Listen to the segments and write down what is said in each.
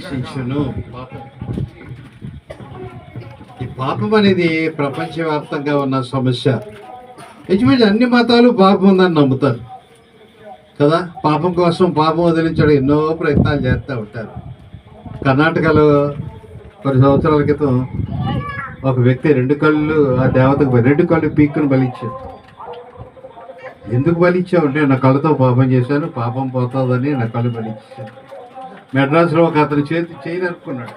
శిక్షను. పాపం, ఈ పాపం అనేది ప్రపంచవ్యాప్తంగా ఉన్న సమస్య. నిజమైన అన్ని మతాలు పాపం ఉందని నమ్ముతారు కదా. పాపం కోసం పాపం వదిలించడం ఎన్నో ప్రయత్నాలు చేస్తూ ఉంటారు. కర్ణాటకలో కొన్ని సంవత్సరాల క్రితం ఒక వ్యక్తి 2 కళ్ళు ఆ దేవతకు 2 కళ్ళు పీక్కుని బలిచ్చాడు. ఎందుకు బలిచ్చావు అంటే, నా కళ్ళతో పాపం చేశాను, పాపం పోతుందని నా కళ్ళు బలిచ్చాను. మెడ్రాస్లో ఒక అతను చేయి నరుక్కున్నాడు,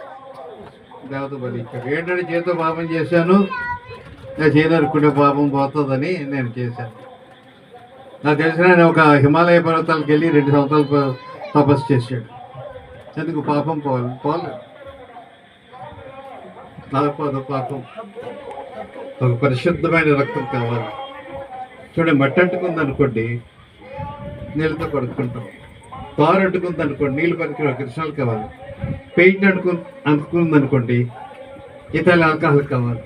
దేవత బలిచ్చాడు. ఏంటంటే, చేతితో పాపం చేశాను, నా చేయి నరుక్కునే పాపం పోతుందని నేను చేశాను. నాకు తెలిసిన ఆయన ఒక హిమాలయ పర్వతాలకు వెళ్ళి 2 సంవత్సరాలు తపస్సు చేశాడు. ఎందుకు? పాపం పోలేదు. నాకు పాపం ఒక పరిశుద్ధమైన రక్తం కావాలి. చూడండి, మట్టి అంటుకుంది అనుకోండి, నీళ్ళతో కడుక్కుంటాం. తారు అంటుకుంది అనుకోండి, నీళ్ళు పనికి కృష్ణాలు కావాలి. పెయింట్ అంటుకుంది అనుకోండి, ఇతర ఆల్కహాల్ కావాలి.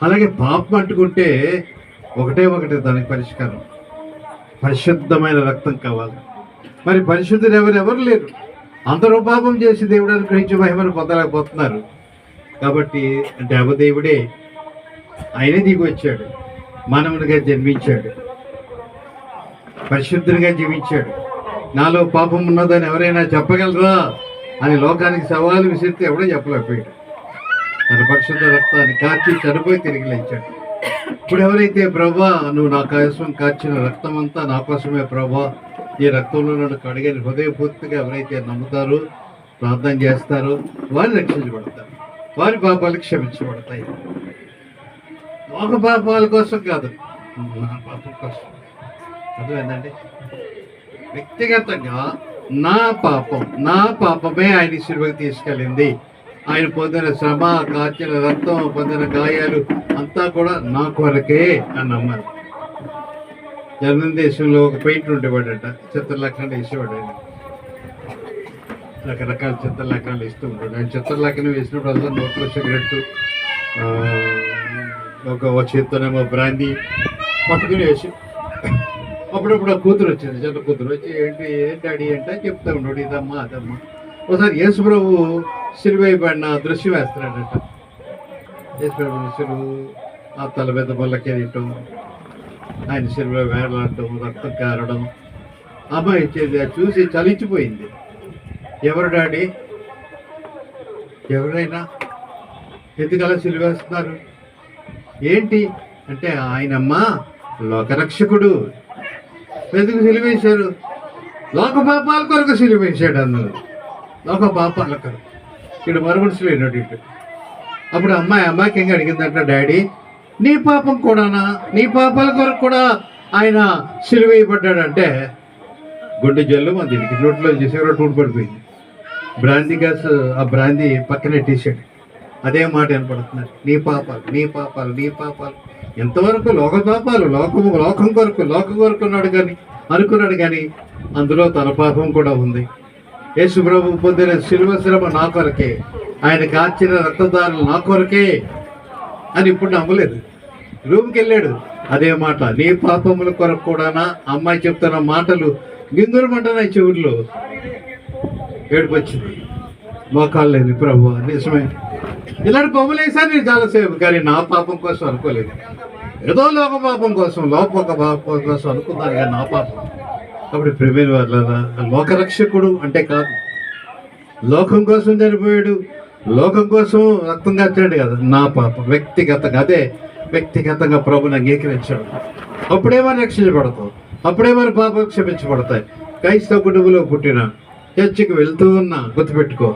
అలాగే పాపం అంటుకుంటే ఒకటే దానికి పరిష్కారం, పరిశుద్ధమైన రక్తం కావాలి. మరి పరిశుద్ధులు ఎవరు లేరు. అందరూ పాపం చేసి దేవుడు అనుగ్రహించి మహిమను పొందలేకపోతున్నారు. కాబట్టి దేవదేవుడే ఆయనే దిగి వచ్చాడు, మానవునిగా జన్మించాడు, పరిశుద్ధునిగా జీవించాడు. నాలో పాపం ఉన్నదని ఎవరైనా చెప్పగలరా అని లోకానికి సవాలు విసిరితే ఎవడో చెప్పలేకపోయాడు. తన పరిశుద్ధ రక్తాన్ని కార్చి చనిపోయి తిరిగి లేచాడు. ఇప్పుడు ఎవరైతే ప్రభా నువ్వు నా కోసం కార్చిన రక్తం అంతా నా కోసమే ప్రభా, ఈ రక్తంలో నన్ను కడిగని హృదయపూర్తిగా ఎవరైతే నమ్ముతారో, ప్రార్థన చేస్తారో వారు రక్షించబడతారు, వారి పాపాలు క్షమించబడతాయి. ఒక పాపాల కోసం కాదు, నా పాపం కోసం. అర్థమైందండి? వ్యక్తిగతంగా నా పాపమే ఆయన శిలువకి తీసుకెళ్ళింది. ఆయన పొందిన శ్రమ, కార్చిన రక్తం, పొందిన గాయాలు అంతా కూడా నా కొరకే అని నమ్మాలి. జర్మన్ దేశంలో ఒక పెయింటర్ ఉండేవాడట, చిత్రలేఖనాలు వేసేవాడు. ఆయన రకరకాల చిత్రలేఖనాలు ఇస్తూ ఉంటాడు. ఆయన చిత్రలేఖనం వేసినప్పుడు అందరూ నోట్లో సిగరెట్టు, ఒక చేత్తోనేమో బ్రాందీ పట్టుకుని వేసి, అప్పుడప్పుడు ఆ కూతురు వచ్చింది, చిన్న కూతురు వచ్చి ఏంటి డాడీ అంటే చెప్తా ఉన్నాడు, ఇదమ్మా అదమ్మా. ఒకసారి యేసుప్రభు సిలువైపడిన దృశ్యం వేస్తున్నాడట. యేసుప్రభు సిలువు, ఆ తల మీద బల్లకెళ్ళటం, ఆయన సిలువ వేలాడటం, రక్తం కారడం. అమ్మాయి ఇచ్చేది చూసి చలించిపోయింది. ఎవరు డాడీ? ఎవరైనా ఎందుకలా సిలువేస్తున్నారు ఏంటి అంటే, ఆయనమ్మా లోకరక్షకుడు, ఎందుకు సిలువేశారు? లోక పాపాల కొరకు సిలువేశాడు అన్నారు. లోక పాపాల కొరకు. ఇక్కడ మరు మనుషులు అయినాడు ఇటు. అప్పుడు అమ్మాయికి ఇంకా అడిగిందంట, డాడీ నీ పాపం కూడానా, నీ పాపాల కొరకు కూడా ఆయన సిలువేయబడ్డాడంటే గుండె జల్లు మా దీనికి నోట్లో సిగరెట్ ఊడిపడిపోయింది. బ్రాందీ గ్యాస్ ఆ బ్రాందీ పక్కనే టీషర్ట్ అదే మాట వినపడుతున్నారు. నీ పాపాలు, నీ పాపాలు, నీ పాపాలు. ఎంతవరకు లోక పాపాలు, లోకం కొరకు అనుకున్నాడు కానీ అందులో తన పాపం కూడా ఉంది. యేసు ప్రభు పొందిన శిలువ శ్రమ నా కొరకే, ఆయన కార్చిన రక్తదారులు నా కొరకే అని ఇప్పుడు నమ్మలేదు. రూమ్కి వెళ్ళాడు, అదే మాట, నీ పాపముల కొరకు కూడానా. అమ్మాయి చెప్తున్న మాటలు గింగురమంటున్నాయి చెవుల్లో. ఏడుపు వచ్చింది. మోకాలు లేదు ప్రభు, నిజమే ఇలాంటి బొమ్మలు వేసాను నేను చాలాసేపు, కానీ నా పాపం కోసం అనుకోలేదు. ఏదో లోక పాపం కోసం అనుకున్నాను, కానీ నా పాపం. కాబట్టి ప్రేమైన వాళ్ళ లోకరక్షకుడు అంటే కాదు, లోకం కోసం చనిపోయాడు, లోకం కోసం రక్తం కార్చాడు కదా. నా పాపం వ్యక్తిగతంగా, అదే వ్యక్తిగతంగా ప్రభుని అంగీకరించాడు. అప్పుడే మనం రక్షించబడతాం, అప్పుడే మన పాపం క్షమించబడతాయి. క్రైస్తవ కుటుంబంలో పుట్టిన, చర్చికి వెళ్తూ ఉన్నా గుర్తుపెట్టుకో,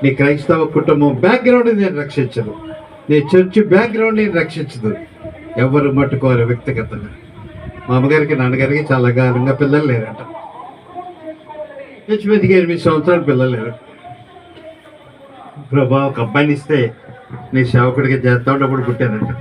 నీ క్రైస్తవ కుటుంబం బ్యాక్గ్రౌండ్ నేను రక్షించదు, నీ చర్చి బ్యాక్గ్రౌండ్ నేను రక్షించదు. ఎవరు మట్టుకోరు వ్యక్తిగతంగా. మా అమ్మగారికి నాన్నగారికి చాలా కాలంగా పిల్లలు లేరట. హెచ్మెతికి 8 సంవత్సరాలు పిల్లలు లేరు. ప్రభా ఒక అబ్బాయిని ఇస్తే నీ సేవకుడికి చేస్తా ఉన్నప్పుడు పుట్టారంట.